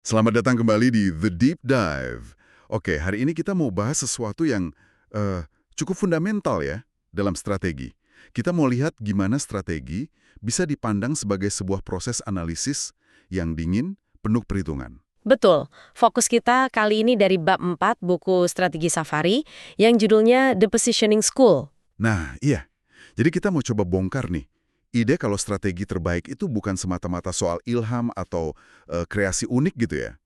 Selamat datang kembali di The Deep Dive. Oke, hari ini kita mau bahas sesuatu yang cukup fundamental ya dalam strategi. Kita mau lihat gimana strategi bisa dipandang sebagai sebuah proses analisis yang dingin, penuh perhitungan. Betul. Fokus kita kali ini dari bab 4 buku Strategi Safari yang judulnya The Positioning School. Nah, iya. Jadi kita mau coba bongkar nih. Ide kalau strategi terbaik itu bukan semata-mata soal ilham atau kreasi unik gitu ya.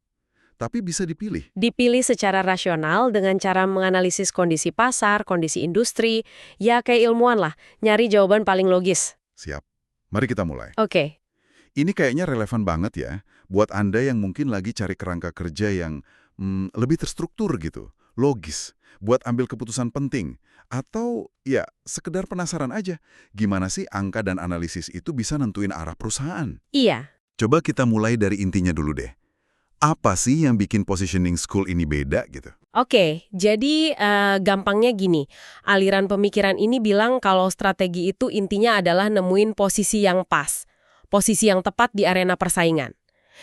Tapi bisa dipilih. Dipilih secara rasional dengan cara menganalisis kondisi pasar, kondisi industri, ya kayak ilmuwan lah, nyari jawaban paling logis. Siap. Mari kita mulai. Oke. Ini kayaknya relevan banget ya, buat Anda yang mungkin lagi cari kerangka kerja yang lebih terstruktur gitu, logis, buat ambil keputusan penting. Atau ya, sekedar penasaran aja, gimana sih angka dan analisis itu bisa nentuin arah perusahaan? Iya. Coba kita mulai dari intinya dulu deh. Apa sih yang bikin positioning school ini beda gitu? Oke, jadi gampangnya gini, aliran pemikiran ini bilang kalau strategi itu intinya adalah nemuin posisi yang pas, posisi yang tepat di arena persaingan,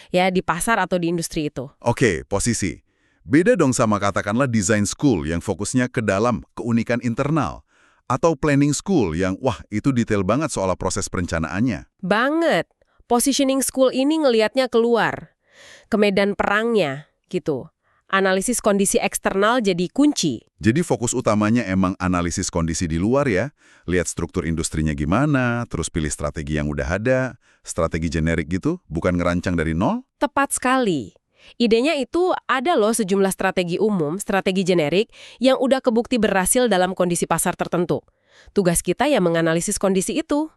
ya di pasar atau di industri itu. Oke, posisi. Beda dong sama katakanlah design school yang fokusnya ke dalam, keunikan internal. Atau planning school yang, wah, itu detail banget soal proses perencanaannya. Banget. Positioning school ini ngelihatnya keluar, ke medan perangnya, gitu. Analisis kondisi eksternal jadi kunci. Jadi fokus utamanya emang analisis kondisi di luar ya. Lihat struktur industrinya gimana, terus pilih strategi yang udah ada, strategi generik gitu, bukan ngerancang dari nol. Tepat sekali. Idenya itu ada loh sejumlah strategi umum, strategi generik, yang udah kebukti berhasil dalam kondisi pasar tertentu. Tugas kita ya menganalisis kondisi itu.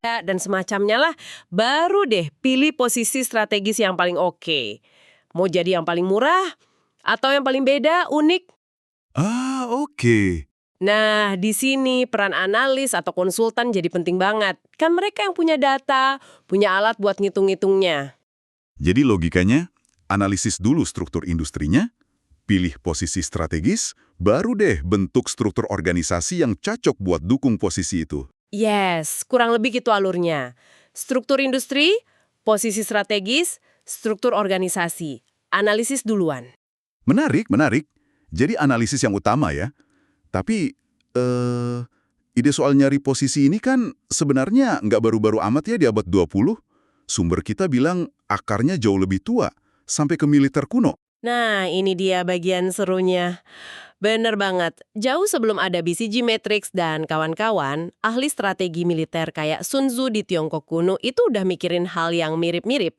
Ya, dan semacamnya lah, baru deh pilih posisi strategis yang paling oke. Mau jadi yang paling murah, atau yang paling beda, unik. Ah, oke. Nah, di sini peran analis atau konsultan jadi penting banget. Kan mereka yang punya data, punya alat buat ngitung-ngitungnya. Jadi logikanya, analisis dulu struktur industrinya, pilih posisi strategis, baru deh bentuk struktur organisasi yang cocok buat dukung posisi itu. Yes, kurang lebih gitu alurnya. Struktur industri, posisi strategis, struktur organisasi. Analisis duluan. Menarik, menarik. Jadi analisis yang utama ya. Tapi, ide soal nyari posisi ini kan sebenarnya nggak baru-baru amat ya di abad 20. Sumber kita bilang akarnya jauh lebih tua, sampai ke militer kuno. Nah, ini dia bagian serunya. Bener banget. Jauh sebelum ada BCG Matrix dan kawan-kawan, ahli strategi militer kayak Sun Tzu di Tiongkok kuno itu udah mikirin hal yang mirip-mirip.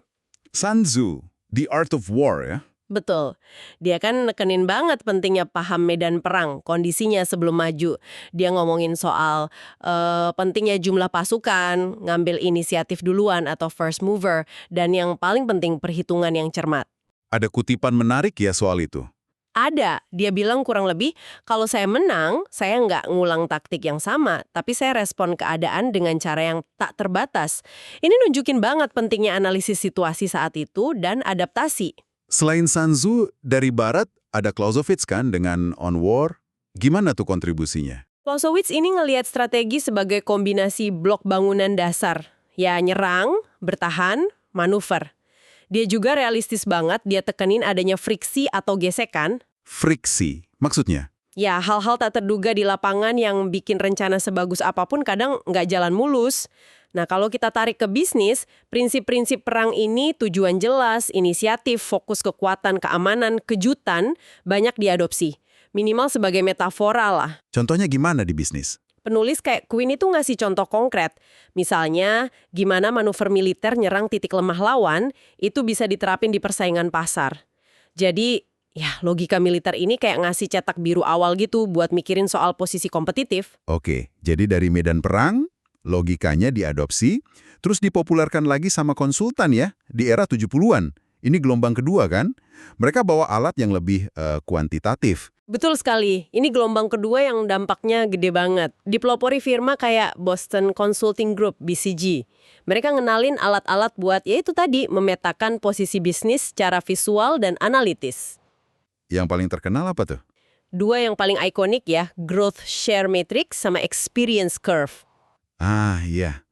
Sun Tzu, The Art of War ya. Betul. Dia kan nekenin banget pentingnya paham medan perang, kondisinya sebelum maju. Dia ngomongin soal pentingnya jumlah pasukan, ngambil inisiatif duluan atau first mover, dan yang paling penting perhitungan yang cermat. Ada kutipan menarik ya soal itu. Ada, dia bilang kurang lebih, kalau saya menang, saya nggak ngulang taktik yang sama, tapi saya respon keadaan dengan cara yang tak terbatas. Ini nunjukin banget pentingnya analisis situasi saat itu dan adaptasi. Selain Sun Tzu, dari barat ada Clausewitz kan dengan On War. Gimana tuh kontribusinya? Clausewitz ini ngelihat strategi sebagai kombinasi blok bangunan dasar. Ya nyerang, bertahan, manuver. Dia juga realistis banget, dia tekenin adanya friksi atau gesekan. Friksi, maksudnya? Ya hal-hal tak terduga di lapangan yang bikin rencana sebagus apapun kadang nggak jalan mulus. Nah kalau kita tarik ke bisnis, prinsip-prinsip perang ini tujuan jelas, inisiatif, fokus kekuatan, keamanan, kejutan banyak diadopsi. Minimal sebagai metafora lah. Contohnya gimana di bisnis? Penulis kayak Quinn itu ngasih contoh konkret. Misalnya, gimana manuver militer nyerang titik lemah lawan, itu bisa diterapin di persaingan pasar. Jadi, ya logika militer ini kayak ngasih cetak biru awal gitu buat mikirin soal posisi kompetitif. Oke, jadi dari medan perang, logikanya diadopsi, terus dipopulerkan lagi sama konsultan ya, di era 70-an. Ini gelombang kedua kan? Mereka bawa alat yang lebih kuantitatif. Betul sekali, ini gelombang kedua yang dampaknya gede banget. Dipelopori firma kayak Boston Consulting Group, BCG. Mereka ngenalin alat-alat buat, ya itu tadi, memetakan posisi bisnis secara visual dan analitis. Yang paling terkenal apa tuh? Dua yang paling ikonik ya, Growth Share Matrix sama Experience Curve. Ah iya,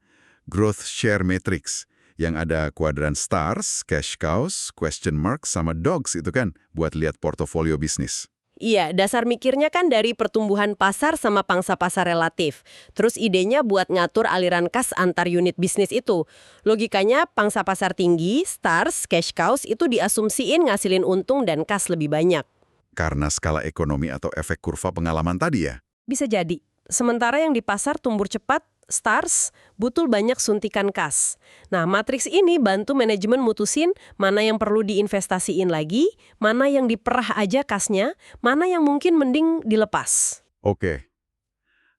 Growth Share Matrix. Yang ada kuadran stars, cash cows, question mark, sama dogs itu kan, buat lihat portofolio bisnis. Iya, dasar mikirnya kan dari pertumbuhan pasar sama pangsa pasar relatif. Terus idenya buat ngatur aliran kas antar unit bisnis itu. Logikanya pangsa pasar tinggi, stars, cash cows itu diasumsiin ngasilin untung dan kas lebih banyak. Karena skala ekonomi atau efek kurva pengalaman tadi ya? Bisa jadi. Sementara yang di pasar tumbuh cepat, stars, butuh banyak suntikan kas. Nah, matriks ini bantu manajemen mutusin mana yang perlu diinvestasiin lagi, mana yang diperah aja kasnya, mana yang mungkin mending dilepas. Oke.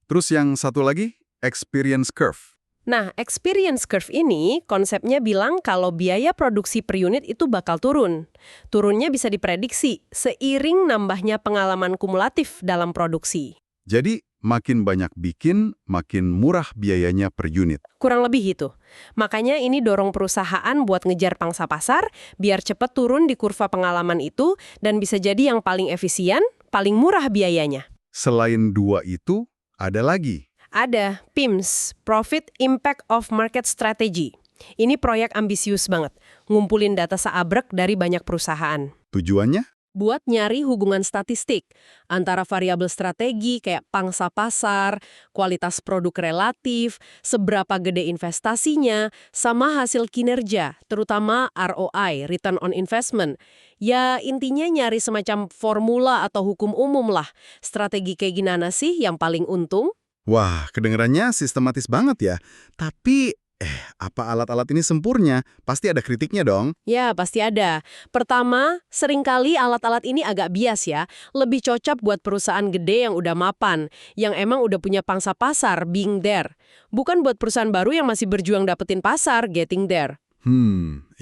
Terus yang satu lagi, experience curve. Nah, experience curve ini konsepnya bilang kalau biaya produksi per unit itu bakal turun. Turunnya bisa diprediksi seiring nambahnya pengalaman kumulatif dalam produksi. Jadi, makin banyak bikin, makin murah biayanya per unit. Kurang lebih itu. Makanya ini dorong perusahaan buat ngejar pangsa pasar, biar cepat turun di kurva pengalaman itu, dan bisa jadi yang paling efisien, paling murah biayanya. Selain dua itu, ada lagi. Ada PIMS, Profit Impact of Market Strategy. Ini proyek ambisius banget, ngumpulin data seabrek dari banyak perusahaan. Tujuannya? Buat nyari hubungan statistik antara variabel strategi kayak pangsa pasar, kualitas produk relatif, seberapa gede investasinya, sama hasil kinerja, terutama ROI, Return on Investment. Ya intinya nyari semacam formula atau hukum umum lah. Strategi kayak gimana sih yang paling untung? Wah, kedengarannya sistematis banget ya. Tapi, apa alat-alat ini sempurna? Pasti ada kritiknya dong. Ya, pasti ada. Pertama, seringkali alat-alat ini agak bias ya. Lebih cocok buat perusahaan gede yang udah mapan, yang emang udah punya pangsa pasar, being there. Bukan buat perusahaan baru yang masih berjuang dapetin pasar, getting there.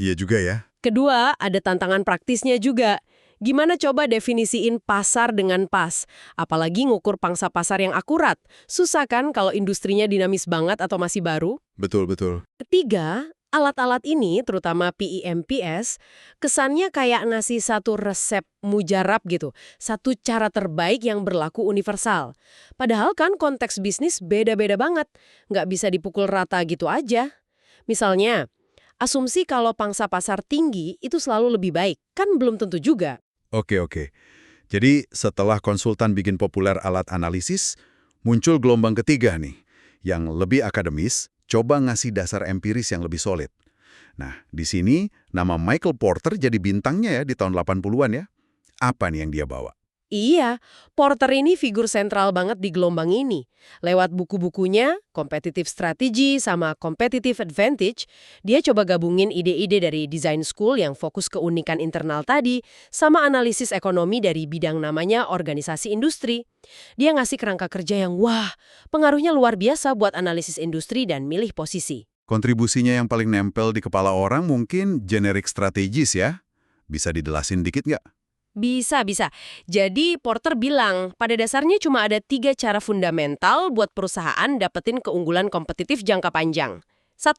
Iya juga ya. Kedua, ada tantangan praktisnya juga. Gimana coba definisiin pasar dengan pas? Apalagi ngukur pangsa pasar yang akurat. Susah kan kalau industrinya dinamis banget atau masih baru? Betul. Ketiga, alat-alat ini, terutama PEMPS, kesannya kayak ngasih satu resep mujarab gitu. Satu cara terbaik yang berlaku universal. Padahal kan konteks bisnis beda-beda banget. Nggak bisa dipukul rata gitu aja. Misalnya, asumsi kalau pangsa pasar tinggi itu selalu lebih baik. Kan belum tentu juga. Oke. Jadi, setelah konsultan bikin populer alat analisis, muncul gelombang ketiga nih, yang lebih akademis, coba ngasih dasar empiris yang lebih solid. Nah, di sini nama Michael Porter jadi bintangnya ya di tahun 80-an ya. Apa nih yang dia bawa? Iya, Porter ini figur sentral banget di gelombang ini. Lewat buku-bukunya, Competitive Strategy sama Competitive Advantage, dia coba gabungin ide-ide dari design school yang fokus ke keunikan internal tadi, sama analisis ekonomi dari bidang namanya organisasi industri. Dia ngasih kerangka kerja yang pengaruhnya luar biasa buat analisis industri dan milih posisi. Kontribusinya yang paling nempel di kepala orang mungkin generik strategis ya? Bisa didelasin dikit nggak? Bisa. Jadi Porter bilang, pada dasarnya cuma ada 3 cara fundamental buat perusahaan dapetin keunggulan kompetitif jangka panjang. 1.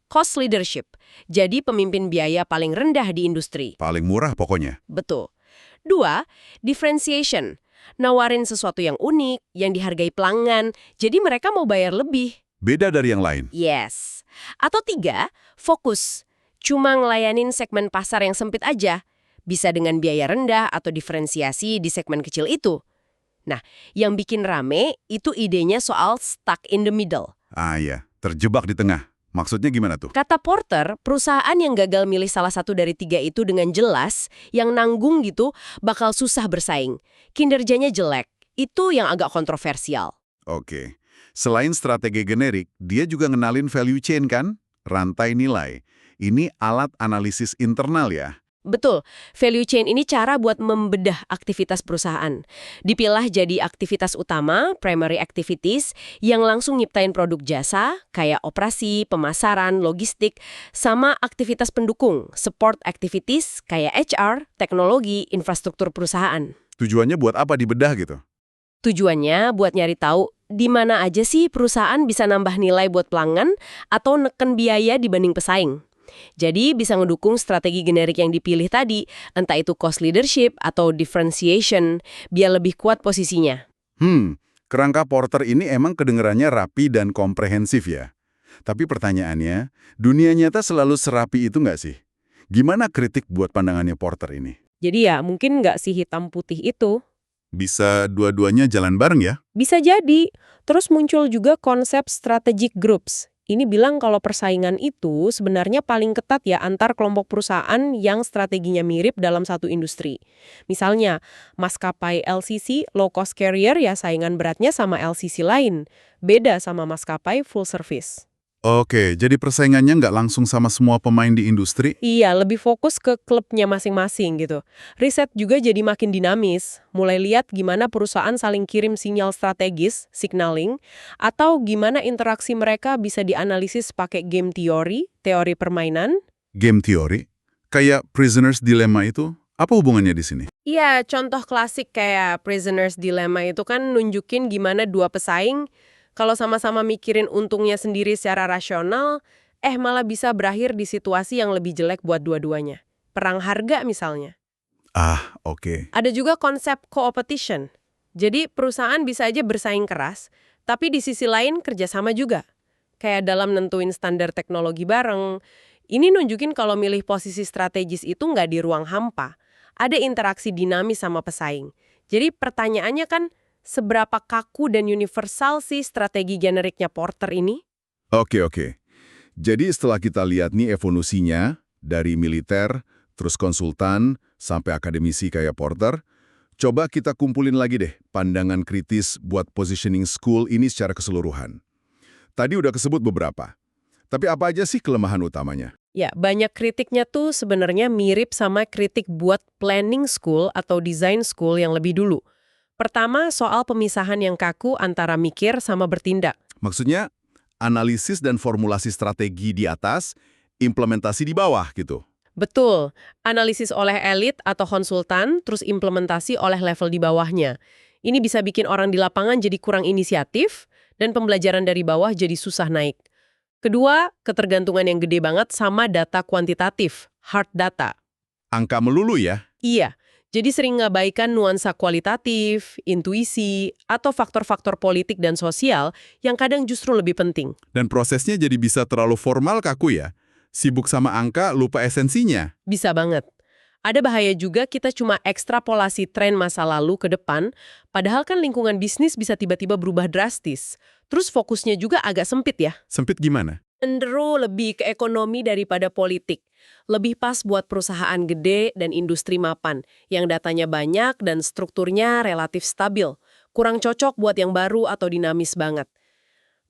Cost leadership. Jadi pemimpin biaya paling rendah di industri. Paling murah pokoknya. Betul. 2. Differentiation. Nawarin sesuatu yang unik, yang dihargai pelanggan, jadi mereka mau bayar lebih. Beda dari yang lain. Yes. Atau 3. Fokus. Cuma ngelayanin segmen pasar yang sempit aja. Bisa dengan biaya rendah atau diferensiasi di segmen kecil itu. Nah, yang bikin rame itu idenya soal stuck in the middle. Ah iya, terjebak di tengah. Maksudnya gimana tuh? Kata Porter, perusahaan yang gagal milih salah satu dari 3 itu dengan jelas, yang nanggung gitu, bakal susah bersaing. Kinerjanya jelek. Itu yang agak kontroversial. Oke. Selain strategi generik, dia juga ngenalin value chain kan? Rantai nilai. Ini alat analisis internal ya? Betul, value chain ini cara buat membedah aktivitas perusahaan. Dipilah jadi aktivitas utama, primary activities, yang langsung nyiptain produk jasa, kayak operasi, pemasaran, logistik, sama aktivitas pendukung, support activities, kayak HR, teknologi, infrastruktur perusahaan. Tujuannya buat apa dibedah gitu? Tujuannya buat nyari tahu di mana aja sih perusahaan bisa nambah nilai buat pelanggan atau neken biaya dibanding pesaing. Jadi bisa ngedukung strategi generik yang dipilih tadi, entah itu cost leadership atau differentiation, biar lebih kuat posisinya. Kerangka Porter ini emang kedengerannya rapi dan komprehensif ya. Tapi pertanyaannya, dunia nyata selalu serapi itu nggak sih? Gimana kritik buat pandangannya Porter ini? Jadi ya mungkin nggak sih hitam putih itu. Bisa dua-duanya jalan bareng ya? Bisa jadi. Terus muncul juga konsep strategic groups. Ini bilang kalau persaingan itu sebenarnya paling ketat ya antar kelompok perusahaan yang strateginya mirip dalam satu industri. Misalnya, maskapai LCC, low cost carrier ya saingan beratnya sama LCC lain. Beda sama maskapai full service. Oke, jadi persaingannya nggak langsung sama semua pemain di industri? Iya, lebih fokus ke klubnya masing-masing gitu. Riset juga jadi makin dinamis. Mulai lihat gimana perusahaan saling kirim sinyal strategis, signaling, atau gimana interaksi mereka bisa dianalisis pakai game teori, teori permainan. Game theory? Kayak Prisoner's Dilemma itu? Apa hubungannya di sini? Iya, contoh klasik kayak Prisoner's Dilemma itu kan nunjukin gimana dua pesaing, kalau sama-sama mikirin untungnya sendiri secara rasional, malah bisa berakhir di situasi yang lebih jelek buat dua-duanya. Perang harga misalnya. Ah, oke. Ada juga konsep co-opetition. Jadi perusahaan bisa aja bersaing keras, tapi di sisi lain kerjasama juga. Kayak dalam nentuin standar teknologi bareng. Ini nunjukin kalau milih posisi strategis itu nggak di ruang hampa. Ada interaksi dinamis sama pesaing. Jadi pertanyaannya kan, seberapa kaku dan universal sih strategi generiknya Porter ini? Oke. Jadi setelah kita lihat nih evolusinya, dari militer, terus konsultan, sampai akademisi kayak Porter, coba kita kumpulin lagi deh pandangan kritis buat positioning school ini secara keseluruhan. Tadi udah kesebut beberapa. Tapi apa aja sih kelemahan utamanya? Ya, banyak kritiknya tuh sebenarnya mirip sama kritik buat planning school atau design school yang lebih dulu. Pertama, soal pemisahan yang kaku antara mikir sama bertindak. Maksudnya, analisis dan formulasi strategi di atas, implementasi di bawah gitu. Betul, analisis oleh elit atau konsultan, terus implementasi oleh level di bawahnya. Ini bisa bikin orang di lapangan jadi kurang inisiatif, dan pembelajaran dari bawah jadi susah naik. Kedua, ketergantungan yang gede banget sama data kuantitatif, hard data. Angka melulu ya? Iya, jadi sering ngabaikan nuansa kualitatif, intuisi, atau faktor-faktor politik dan sosial yang kadang justru lebih penting. Dan prosesnya jadi bisa terlalu formal kaku ya? Sibuk sama angka, lupa esensinya. Bisa banget. Ada bahaya juga kita cuma ekstrapolasi tren masa lalu ke depan, padahal kan lingkungan bisnis bisa tiba-tiba berubah drastis. Terus fokusnya juga agak sempit ya. Sempit gimana? Cenderung lebih ke ekonomi daripada politik. Lebih pas buat perusahaan gede dan industri mapan, yang datanya banyak dan strukturnya relatif stabil. Kurang cocok buat yang baru atau dinamis banget.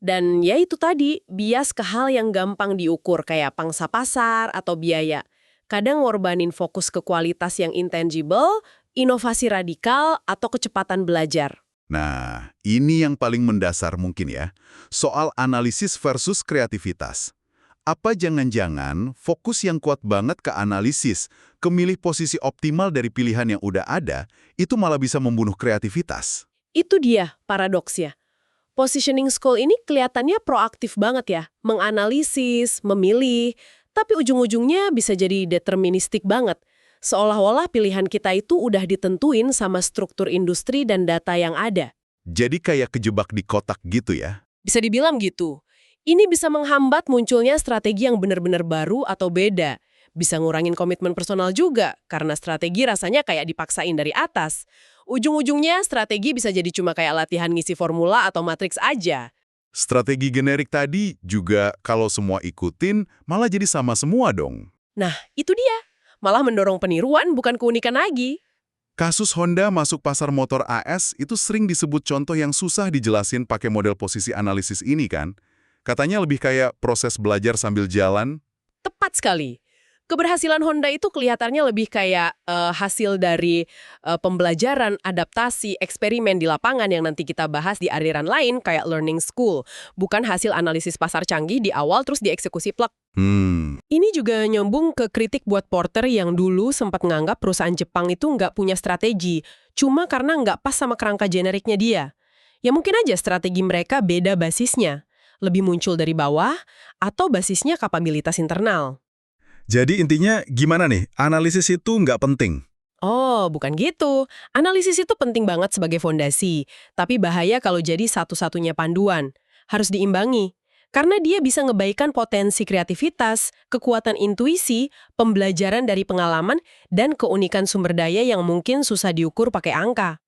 Dan ya itu tadi, bias ke hal yang gampang diukur kayak pangsa pasar atau biaya. Kadang ngorbanin fokus ke kualitas yang intangible, inovasi radikal, atau kecepatan belajar. Nah, ini yang paling mendasar mungkin ya. Soal analisis versus kreativitas. Apa jangan-jangan fokus yang kuat banget ke analisis, ke milih posisi optimal dari pilihan yang udah ada, itu malah bisa membunuh kreativitas? Itu dia paradoksnya. Positioning school ini kelihatannya proaktif banget ya, menganalisis, memilih, tapi ujung-ujungnya bisa jadi deterministik banget. Seolah-olah pilihan kita itu udah ditentuin sama struktur industri dan data yang ada. Jadi kayak kejebak di kotak gitu ya? Bisa dibilang gitu. Ini bisa menghambat munculnya strategi yang benar-benar baru atau beda. Bisa ngurangin komitmen personal juga, karena strategi rasanya kayak dipaksain dari atas. Ujung-ujungnya strategi bisa jadi cuma kayak latihan ngisi formula atau matriks aja. Strategi generik tadi juga kalau semua ikutin, malah jadi sama semua dong. Nah, itu dia. Malah mendorong peniruan, bukan keunikan lagi. Kasus Honda masuk pasar motor AS itu sering disebut contoh yang susah dijelasin pakai model posisi analisis ini kan? Katanya lebih kayak proses belajar sambil jalan. Tepat sekali. Keberhasilan Honda itu kelihatannya lebih kayak hasil dari pembelajaran, adaptasi, eksperimen di lapangan yang nanti kita bahas di aliran lain kayak learning school. Bukan hasil analisis pasar canggih di awal terus dieksekusi plek. Ini juga nyambung ke kritik buat Porter yang dulu sempat nganggap perusahaan Jepang itu nggak punya strategi, cuma karena nggak pas sama kerangka generiknya dia. Ya mungkin aja strategi mereka beda basisnya, lebih muncul dari bawah, atau basisnya kapabilitas internal. Jadi intinya gimana nih? Analisis itu nggak penting. Oh, bukan gitu. Analisis itu penting banget sebagai fondasi, tapi bahaya kalau jadi satu-satunya panduan. Harus diimbangi. Karena dia bisa ngebaikan potensi kreativitas, kekuatan intuisi, pembelajaran dari pengalaman, dan keunikan sumber daya yang mungkin susah diukur pakai angka.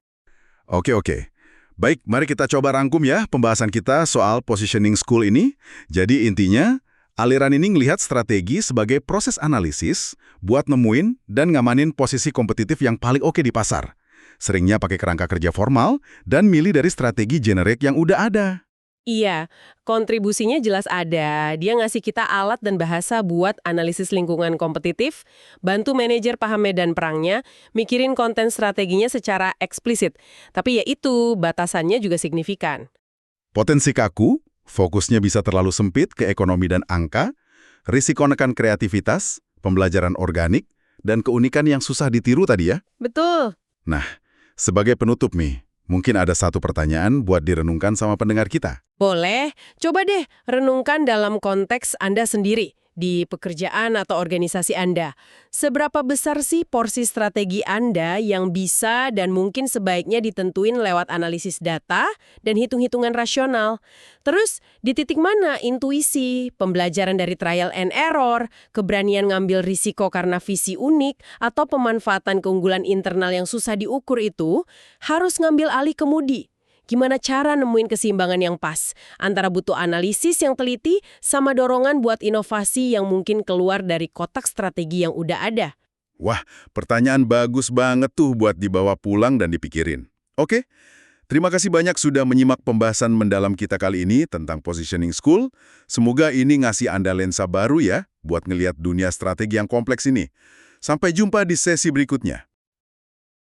Oke, oke. Baik, mari kita coba rangkum ya pembahasan kita soal positioning school ini. Jadi intinya, aliran ini ngelihat strategi sebagai proses analisis buat nemuin dan ngamanin posisi kompetitif yang paling oke di pasar. Seringnya pakai kerangka kerja formal dan milih dari strategi generik yang udah ada. Iya, kontribusinya jelas ada. Dia ngasih kita alat dan bahasa buat analisis lingkungan kompetitif, bantu manajer paham medan perangnya, mikirin konten strateginya secara eksplisit. Tapi ya itu, batasannya juga signifikan. Potensi kaku, fokusnya bisa terlalu sempit ke ekonomi dan angka, risiko nekan kreativitas, pembelajaran organik, dan keunikan yang susah ditiru tadi ya. Betul. Nah, sebagai penutup nih, mungkin ada satu pertanyaan buat direnungkan sama pendengar kita. Boleh, coba deh renungkan dalam konteks Anda sendiri, di pekerjaan atau organisasi Anda. Seberapa besar sih porsi strategi Anda yang bisa dan mungkin sebaiknya ditentuin lewat analisis data dan hitung-hitungan rasional? Terus, di titik mana intuisi, pembelajaran dari trial and error, keberanian ngambil risiko karena visi unik, atau pemanfaatan keunggulan internal yang susah diukur itu harus ngambil alih kemudi? Gimana cara nemuin keseimbangan yang pas antara butuh analisis yang teliti sama dorongan buat inovasi yang mungkin keluar dari kotak strategi yang udah ada? Wah, pertanyaan bagus banget tuh buat dibawa pulang dan dipikirin. Oke, terima kasih banyak sudah menyimak pembahasan mendalam kita kali ini tentang positioning school. Semoga ini ngasih Anda lensa baru ya buat ngelihat dunia strategi yang kompleks ini. Sampai jumpa di sesi berikutnya.